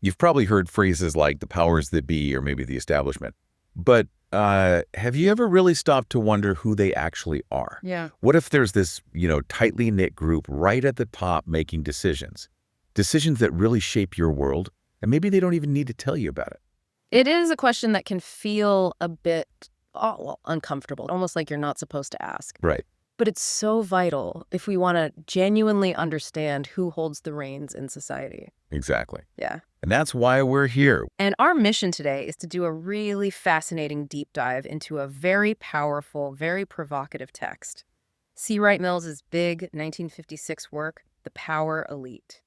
You've probably heard phrases like the powers that be or maybe the establishment. But have you ever really stopped to wonder who they actually are? Yeah. What if there's this, tightly knit group right at the top making decisions that really shape your world, and maybe they don't even need to tell you about it? It is a question that can feel a bit uncomfortable, almost like you're not supposed to ask. Right. But it's so vital if we want to genuinely understand who holds the reins in society. Exactly. Yeah. And that's why we're here. And our mission today is to do a really fascinating deep dive into a very powerful, very provocative text. C. Wright Mills' big 1956 work, The Power Elite.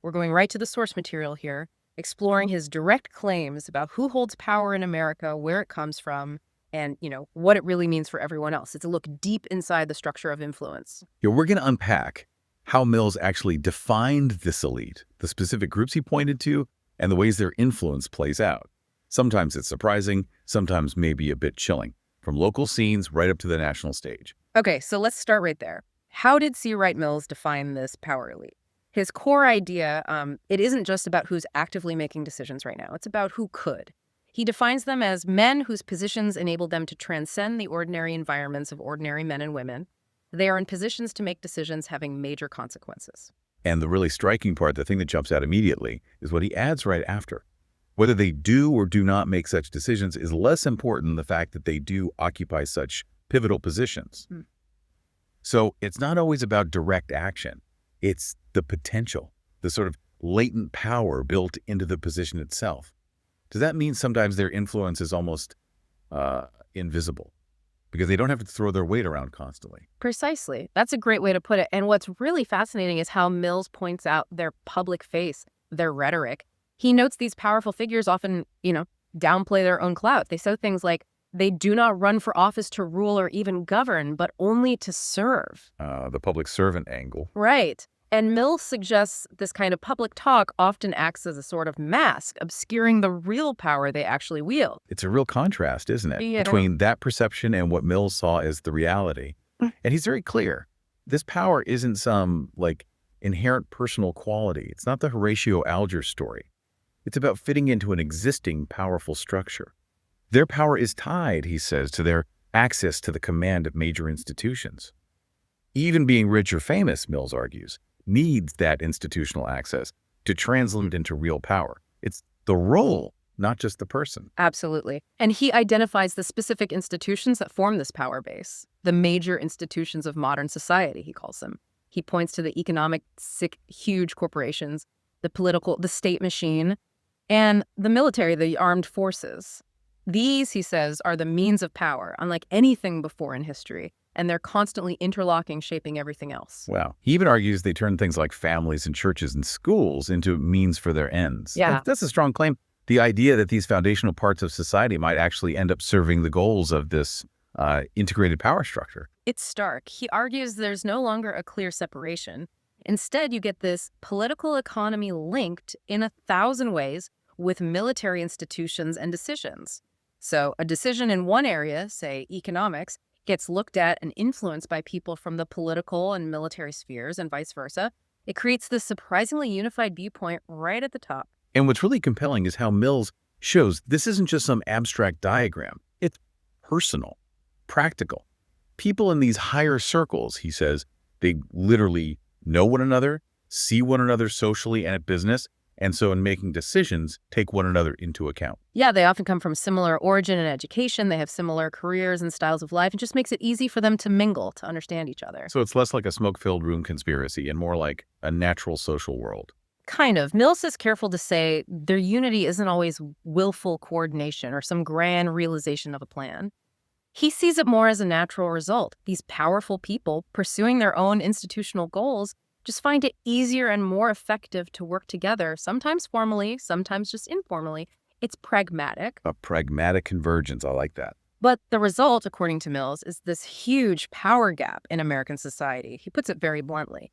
We're going right to the source material here, exploring his direct claims about who holds power in America, where it comes from, and, what it really means for everyone else. It's a look deep inside the structure of influence. We're going to unpack how Mills actually defined this elite, the specific groups he pointed to, and the ways their influence plays out. Sometimes it's surprising, sometimes maybe a bit chilling, from local scenes right up to the national stage. Okay, so let's start right there. How did C. Wright Mills define this power elite? His core idea, it isn't just about who's actively making decisions right now. It's about who could. He defines them as men whose positions enable them to transcend the ordinary environments of ordinary men and women. They are in positions to make decisions having major consequences. And the really striking part, the thing that jumps out immediately, is what he adds right after. Whether they do or do not make such decisions is less important than the fact that they do occupy such pivotal positions. So it's not always about direct action. It's the potential, the sort of latent power built into the position itself. Does that mean sometimes their influence is almost invisible because they don't have to throw their weight around constantly? Precisely. That's a great way to put it. And what's really fascinating is how Mills points out their public face, their rhetoric. He notes these powerful figures often, downplay their own clout. They say things like, they do not run for office to rule or even govern, but only to serve. The public servant angle. Right. And Mills suggests this kind of public talk often acts as a sort of mask, obscuring the real power they actually wield. It's a real contrast, isn't it? Yeah. Between that perception and what Mills saw as the reality. And he's very clear. This power isn't some, inherent personal quality. It's not the Horatio Alger story. It's about fitting into an existing powerful structure. Their power is tied, he says, to their access to the command of major institutions. Even being rich or famous, Mills argues, needs that institutional access to translate into real power. It's the role, not just the person. Absolutely. And he identifies the specific institutions that form this power base, the major institutions of modern society, he calls them. He points to the economic, huge corporations, the political, the state machine, and the military, the armed forces. These, he says, are the means of power, unlike anything before in history, and they're constantly interlocking, shaping everything else. Wow. He even argues they turn things like families and churches and schools into means for their ends. Yeah. That's a strong claim. The idea that these foundational parts of society might actually end up serving the goals of this integrated power structure. It's stark. He argues there's no longer a clear separation. Instead, you get this political economy linked in 1,000 ways with military institutions and decisions. So a decision in one area, say economics, gets looked at and influenced by people from the political and military spheres and vice versa. It creates this surprisingly unified viewpoint right at the top. And what's really compelling is how Mills shows this isn't just some abstract diagram. It's personal, practical. People in these higher circles, he says, they literally know one another, see one another socially and at business, and so in making decisions, take one another into account. Yeah, they often come from similar origin and education. They have similar careers and styles of life. It just makes it easy for them to mingle, to understand each other. So it's less like a smoke-filled room conspiracy and more like a natural social world. Kind of. Mills is careful to say their unity isn't always willful coordination or some grand realization of a plan. He sees it more as a natural result. These powerful people pursuing their own institutional goals just find it easier and more effective to work together, sometimes formally, sometimes just informally. It's pragmatic. A pragmatic convergence. I like that. But the result, according to Mills, is this huge power gap in American society. He puts it very bluntly.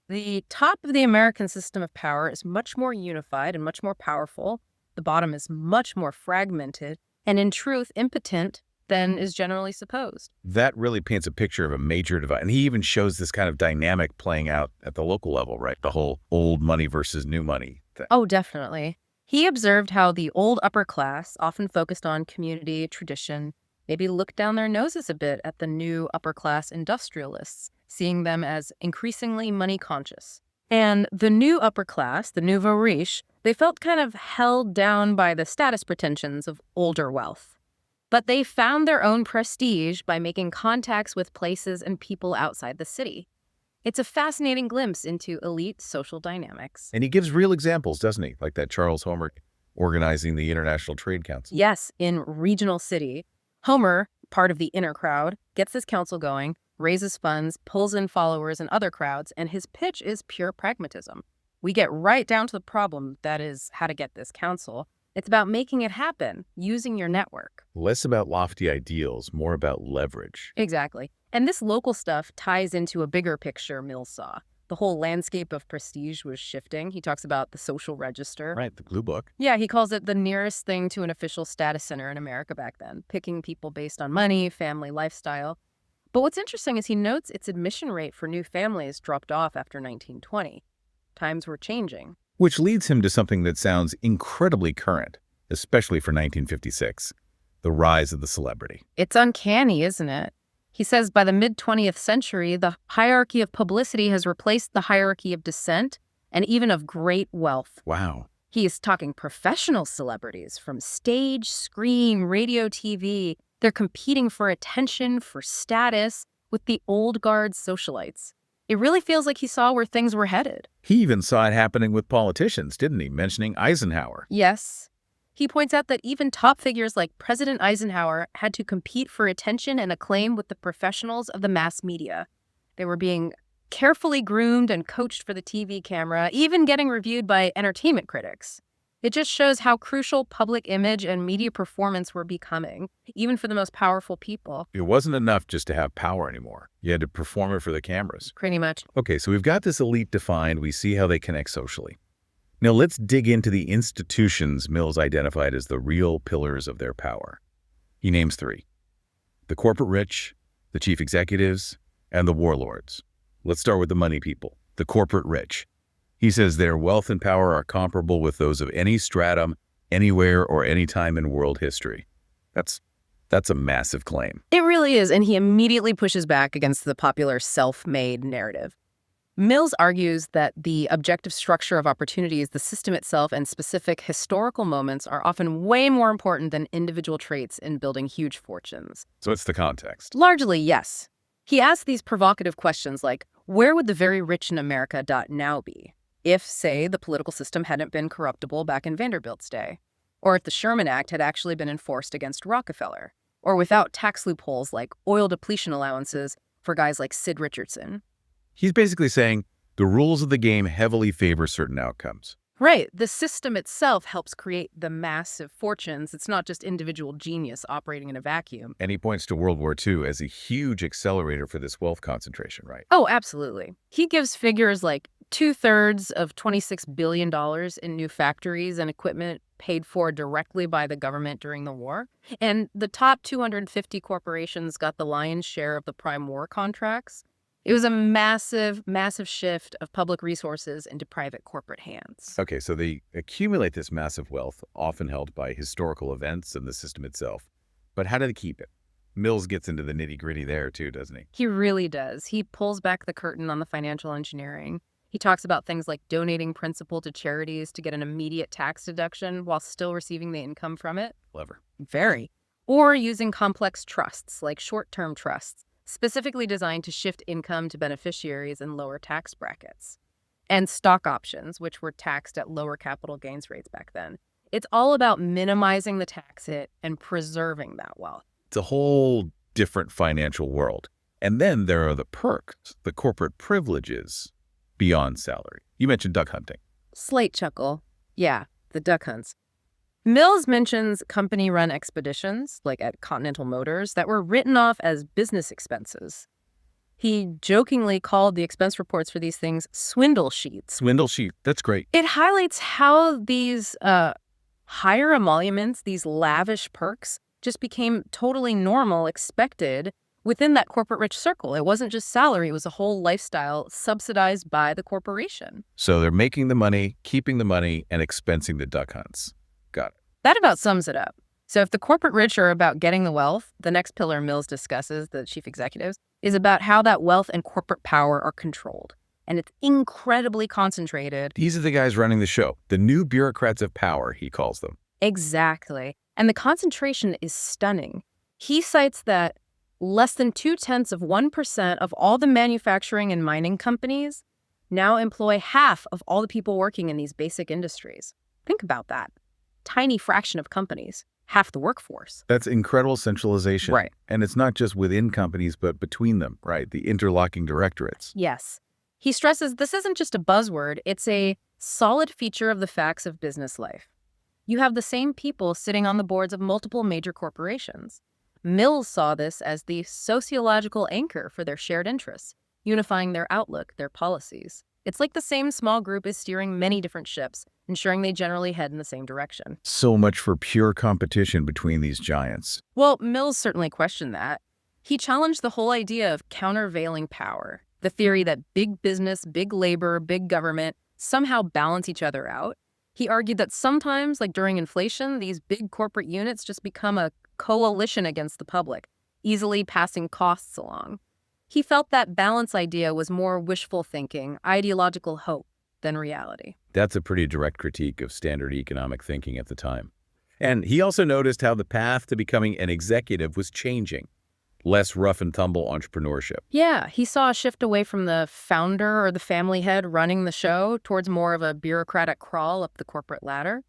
The top of the American system of power is much more unified and much more powerful. The bottom is much more fragmented and, in truth, impotent than is generally supposed. That really paints a picture of a major divide. And he even shows this kind of dynamic playing out at the local level, right? The whole old money versus new money thing. Oh, definitely. He observed how the old upper class often focused on community, tradition, maybe looked down their noses a bit at the new upper class industrialists, seeing them as increasingly money conscious. And the new upper class, the nouveau riche, they felt kind of held down by the status pretensions of older wealth. But they found their own prestige by making contacts with places and people outside the city. It's a fascinating glimpse into elite social dynamics. And he gives real examples, doesn't he? Like that Charles Homer organizing the International Trade Council. Yes, in Regional City, Homer, part of the inner crowd, gets this council going, raises funds, pulls in followers and other crowds, and his pitch is pure pragmatism. We get right down to the problem, that is, how to get this council. It's about making it happen, using your network. Less about lofty ideals, more about leverage. Exactly. And this local stuff ties into a bigger picture Mills saw. The whole landscape of prestige was shifting. He talks about the social register. Right, the Blue Book. Yeah, he calls it the nearest thing to an official status center in America back then, picking people based on money, family, lifestyle. But what's interesting is he notes its admission rate for new families dropped off after 1920. Times were changing. Which leads him to something that sounds incredibly current, especially for 1956, the rise of the celebrity. It's uncanny, isn't it? He says by the mid-20th century, the hierarchy of publicity has replaced the hierarchy of descent and even of great wealth. Wow. He is talking professional celebrities from stage, screen, radio, TV. They're competing for attention, for status, with the old guard socialites. It really feels like he saw where things were headed. He even saw it happening with politicians, didn't he? Mentioning Eisenhower. Yes. He points out that even top figures like President Eisenhower had to compete for attention and acclaim with the professionals of the mass media. They were being carefully groomed and coached for the TV camera, even getting reviewed by entertainment critics. It just shows how crucial public image and media performance were becoming, even for the most powerful people. It wasn't enough just to have power anymore. You had to perform it for the cameras. Pretty much. Okay, so we've got this elite defined. We see how they connect socially. Now let's dig into the institutions Mills identified as the real pillars of their power. He names three: the corporate rich, the chief executives, and the warlords. Let's start with the money people, the corporate rich. He says their wealth and power are comparable with those of any stratum, anywhere, or any time in world history. That's a massive claim. It really is, and he immediately pushes back against the popular self-made narrative. Mills argues that the objective structure of opportunities, the system itself, and specific historical moments are often way more important than individual traits in building huge fortunes. So it's the context. Largely, yes. He asks these provocative questions like, where would the very rich in America now be if, say, the political system hadn't been corruptible back in Vanderbilt's day? Or if the Sherman Act had actually been enforced against Rockefeller? Or without tax loopholes like oil depletion allowances for guys like Sid Richardson? He's basically saying the rules of the game heavily favor certain outcomes. Right. The system itself helps create the massive fortunes. It's not just individual genius operating in a vacuum. And he points to World War II as a huge accelerator for this wealth concentration, right? Oh, absolutely. He gives figures like 2/3 of $26 billion in new factories and equipment paid for directly by the government during the war. And the top 250 corporations got the lion's share of the prime war contracts. It was a massive, massive shift of public resources into private corporate hands. Okay, so they accumulate this massive wealth, often held by historical events and the system itself. But how do they keep it? Mills gets into the nitty-gritty there too, doesn't he? He really does. He pulls back the curtain on the financial engineering. He talks about things like donating principal to charities to get an immediate tax deduction while still receiving the income from it. Clever. Very. Or using complex trusts, like short-term trusts, specifically designed to shift income to beneficiaries in lower tax brackets. And stock options, which were taxed at lower capital gains rates back then. It's all about minimizing the tax hit and preserving that wealth. It's a whole different financial world. And then there are the perks, the corporate privileges beyond salary. You mentioned duck hunting. Slate chuckle. Yeah, the duck hunts. Mills mentions company-run expeditions, like at Continental Motors, that were written off as business expenses. He jokingly called the expense reports for these things swindle sheets. Swindle sheet. That's great. It highlights how these higher emoluments, these lavish perks, just became totally normal, expected, within that corporate rich circle. It wasn't just salary, it was a whole lifestyle subsidized by the corporation. So they're making the money, keeping the money, and expensing the duck hunts. Got it. That about sums it up. So if the corporate rich are about getting the wealth, the next pillar Mills discusses, the chief executives, is about how that wealth and corporate power are controlled. And it's incredibly concentrated. These are the guys running the show. The new bureaucrats of power, he calls them. Exactly. And the concentration is stunning. He cites that less than 0.2% of all the manufacturing and mining companies now employ half of all the people working in these basic industries. Think about that. Tiny fraction of companies, half the workforce. That's incredible centralization. Right. And it's not just within companies, but between them, right? The interlocking directorates. Yes. He stresses this isn't just a buzzword, it's a solid feature of the facts of business life. You have the same people sitting on the boards of multiple major corporations. Mills saw this as the sociological anchor for their shared interests, unifying their outlook, their policies. It's like the same small group is steering many different ships, ensuring they generally head in the same direction. So much for pure competition between these giants. Well, Mills certainly questioned that. He challenged the whole idea of countervailing power, the theory that big business, big labor, big government somehow balance each other out. He argued that sometimes, like during inflation, these big corporate units just become a coalition against the public, easily passing costs along. He felt that balance idea was more wishful thinking, ideological hope, than reality. That's a pretty direct critique of standard economic thinking at the time. And he also noticed how the path to becoming an executive was changing. Less rough and tumble entrepreneurship. Yeah, he saw a shift away from the founder or the family head running the show towards more of a bureaucratic crawl up the corporate ladder.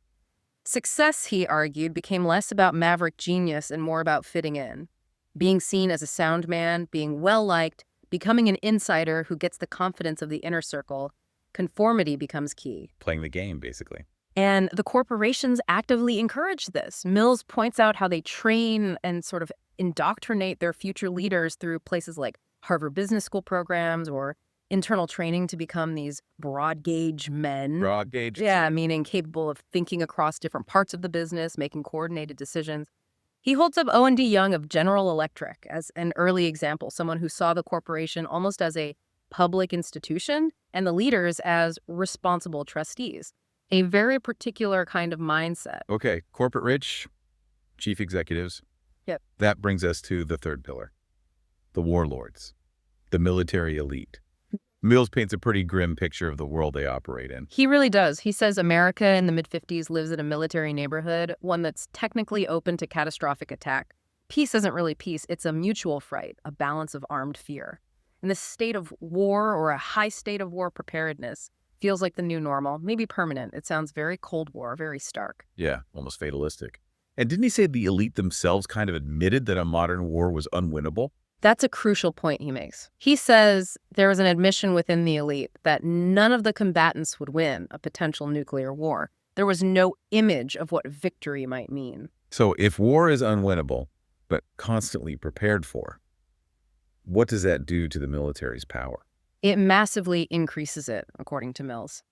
Success, he argued, became less about maverick genius and more about fitting in. Being seen as a sound man, being well-liked, becoming an insider who gets the confidence of the inner circle, conformity becomes key. Playing the game, basically. And the corporations actively encourage this. Mills points out how they train and sort of indoctrinate their future leaders through places like Harvard Business School programs or internal training to become these broad gauge men. Broad gauge? Yeah, meaning capable of thinking across different parts of the business, making coordinated decisions. He holds up O&D Young of General Electric as an early example, someone who saw the corporation almost as a public institution and the leaders as responsible trustees. A very particular kind of mindset. Okay, corporate rich, chief executives. Yep. That brings us to the third pillar, the warlords, the military elite. Mills paints a pretty grim picture of the world they operate in. He really does. He says America in the mid-50s lives in a military neighborhood, one that's technically open to catastrophic attack. Peace isn't really peace, it's a mutual fright, a balance of armed fear. And this state of war or a high state of war preparedness feels like the new normal, maybe permanent. It sounds very Cold War, very stark. Yeah, almost fatalistic. And didn't he say the elite themselves kind of admitted that a modern war was unwinnable? That's a crucial point he makes. He says there was an admission within the elite that none of the combatants would win a potential nuclear war. There was no image of what victory might mean. So if war is unwinnable, but constantly prepared for, what does that do to the military's power? It massively increases it, according to Mills.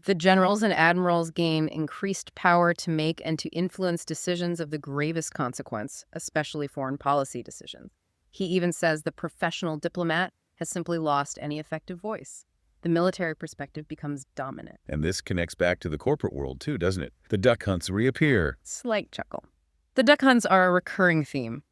The generals and admirals gain increased power to make and to influence decisions of the gravest consequence, especially foreign policy decisions. He even says the professional diplomat has simply lost any effective voice. The military perspective becomes dominant. And this connects back to the corporate world too, doesn't it? The duck hunts reappear. Slight chuckle. The duck hunts are a recurring theme.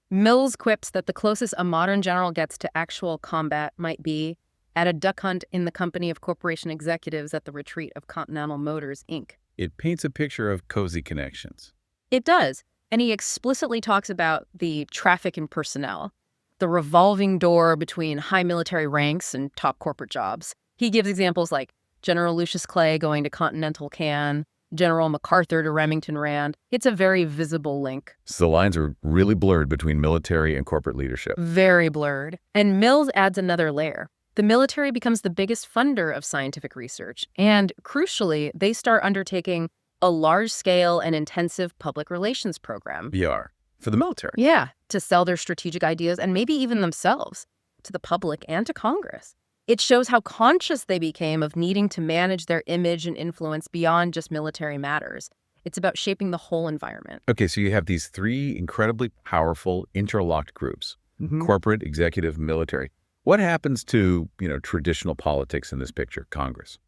Mills quips that the closest a modern general gets to actual combat might be at a duck hunt in the company of corporation executives at the retreat of Continental Motors, Inc. It paints a picture of cozy connections. It does. And he explicitly talks about the traffic in personnel, the revolving door between high military ranks and top corporate jobs. He gives examples like General Lucius Clay going to Continental Can, General MacArthur to Remington Rand. It's a very visible link. So the lines are really blurred between military and corporate leadership. Very blurred. And Mills adds another layer. The military becomes the biggest funder of scientific research. And crucially, they start undertaking a large-scale and intensive public relations program. PR. For the military. Yeah, to sell their strategic ideas and maybe even themselves to the public and to Congress. It shows how conscious they became of needing to manage their image and influence beyond just military matters. It's about shaping the whole environment. Okay, so you have these three incredibly powerful, interlocked groups. corporate, executive, military. What happens to, traditional politics in this picture? Congress,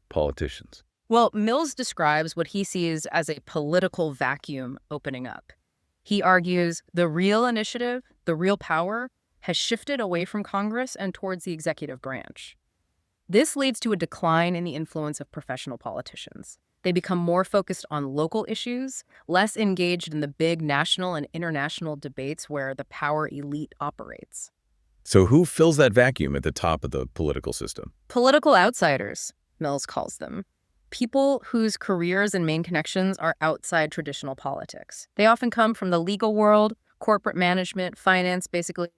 politicians. Well, Mills describes what he sees as a political vacuum opening up. He argues the real initiative, the real power, has shifted away from Congress and towards the executive branch. This leads to a decline in the influence of professional politicians. They become more focused on local issues, less engaged in the big national and international debates where the power elite operates. So who fills that vacuum at the top of the political system? Political outsiders, Mills calls them. People whose careers and main connections are outside traditional politics. They often come from the legal world, corporate management, finance, basically.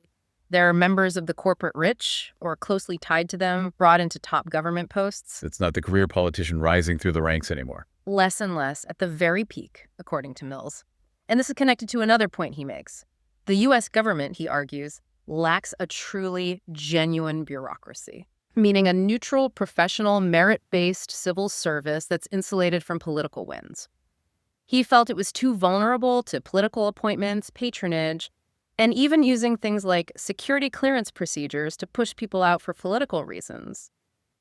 They're members of the corporate rich or closely tied to them, brought into top government posts. It's not the career politician rising through the ranks anymore. Less and less at the very peak, according to Mills. And this is connected to another point he makes. The U.S. government, he argues, lacks a truly genuine bureaucracy, meaning a neutral, professional, merit-based civil service that's insulated from political winds. He felt it was too vulnerable to political appointments, patronage, and even using things like security clearance procedures to push people out for political reasons.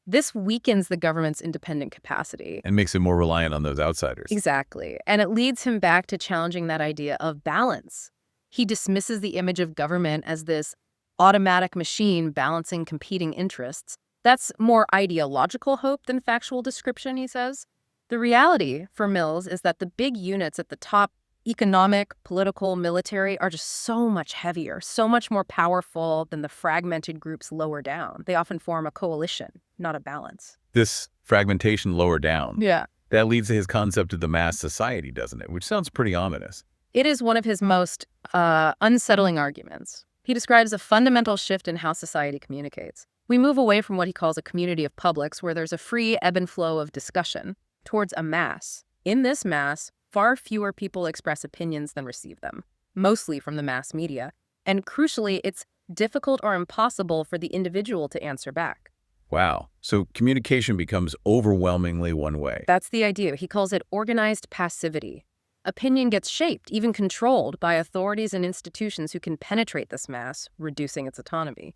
This weakens the government's independent capacity. And makes it more reliant on those outsiders. Exactly. And it leads him back to challenging that idea of balance. He dismisses the image of government as this automatic machine balancing competing interests. That's more ideological hope than factual description, he says. The reality for Mills is that the big units at the top, economic, political, military, are just so much heavier, so much more powerful than the fragmented groups lower down. They often form a coalition, not a balance. This fragmentation lower down. Yeah. That leads to his concept of the mass society, doesn't it? Which sounds pretty ominous. It is one of his most unsettling arguments. He describes a fundamental shift in how society communicates. We move away from what he calls a community of publics, where there's a free ebb and flow of discussion, towards a mass. In this mass, far fewer people express opinions than receive them, mostly from the mass media. And crucially, it's difficult or impossible for the individual to answer back. Wow. So communication becomes overwhelmingly one way. That's the idea. He calls it organized passivity. Opinion gets shaped, even controlled, by authorities and institutions who can penetrate this mass, reducing its autonomy.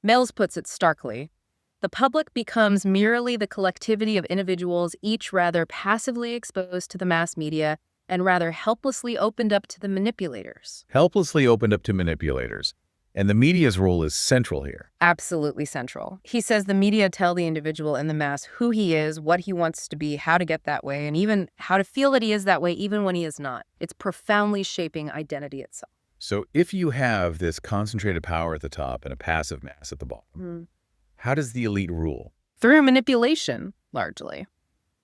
Mills puts it starkly. The public becomes merely the collectivity of individuals, each rather passively exposed to the mass media and rather helplessly opened up to the manipulators. Helplessly opened up to manipulators. And the media's role is central here. Absolutely central. He says the media tell the individual in the mass who he is, what he wants to be, how to get that way, and even how to feel that he is that way even when he is not. It's profoundly shaping identity itself. So if you have this concentrated power at the top and a passive mass at the bottom, how does the elite rule? Through manipulation, largely.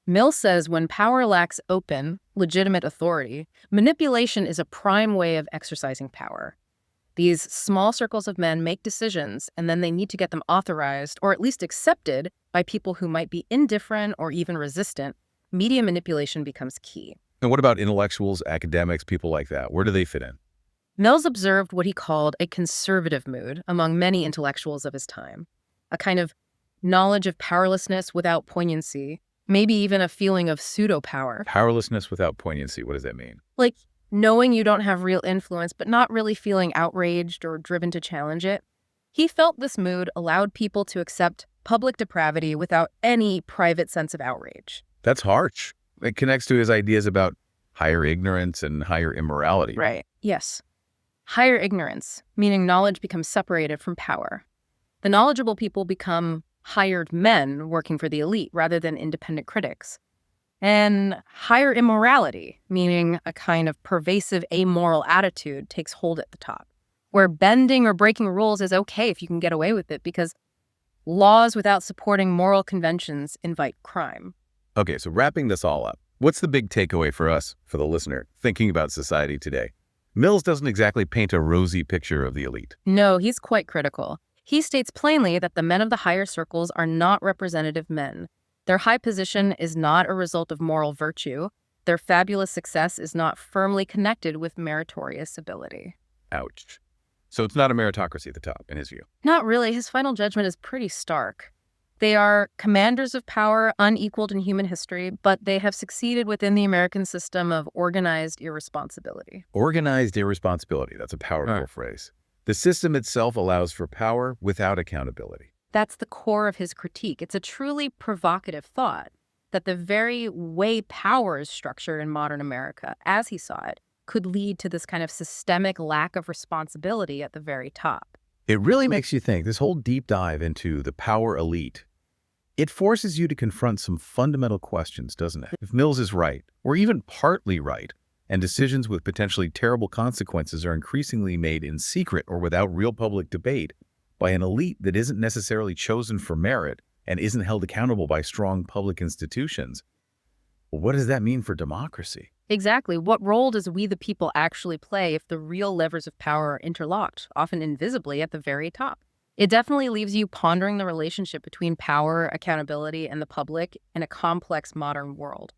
Mill says when power lacks open, legitimate authority, manipulation is a prime way of exercising power. These small circles of men make decisions, and then they need to get them authorized, or at least accepted, by people who might be indifferent or even resistant. Media manipulation becomes key. And what about intellectuals, academics, people like that? Where do they fit in? Mills observed what he called a conservative mood among many intellectuals of his time, a kind of knowledge of powerlessness without poignancy, maybe even a feeling of pseudo-power. Powerlessness without poignancy, what does that mean? Like knowing you don't have real influence, but not really feeling outraged or driven to challenge it. He felt this mood allowed people to accept public depravity without any private sense of outrage. That's harsh. It connects to his ideas about higher ignorance and higher immorality. Right. Yes. Higher ignorance, meaning knowledge becomes separated from power. The knowledgeable people become hired men working for the elite rather than independent critics. And higher immorality, meaning a kind of pervasive amoral attitude, takes hold at the top, where bending or breaking rules is okay if you can get away with it because laws without supporting moral conventions invite crime. Okay, so wrapping this all up, what's the big takeaway for us, for the listener, thinking about society today? Mills doesn't exactly paint a rosy picture of the elite. No, he's quite critical. He states plainly that the men of the higher circles are not representative men. Their high position is not a result of moral virtue. Their fabulous success is not firmly connected with meritorious ability. Ouch. So it's not a meritocracy at the top, in his view. Not really. His final judgment is pretty stark. They are commanders of power unequaled in human history, but they have succeeded within the American system of organized irresponsibility. Organized irresponsibility. That's a powerful phrase. The system itself allows for power without accountability. That's the core of his critique. It's a truly provocative thought that the very way power is structured in modern America, as he saw it, could lead to this kind of systemic lack of responsibility at the very top. It really makes you think, this whole deep dive into the power elite. It forces you to confront some fundamental questions, doesn't it? If Mills is right, or even partly right, and decisions with potentially terrible consequences are increasingly made in secret or without real public debate by an elite that isn't necessarily chosen for merit and isn't held accountable by strong public institutions, well, what does that mean for democracy? Exactly. What role does we the people actually play if the real levers of power are interlocked, often invisibly at the very top? It definitely leaves you pondering the relationship between power, accountability, and the public in a complex modern world.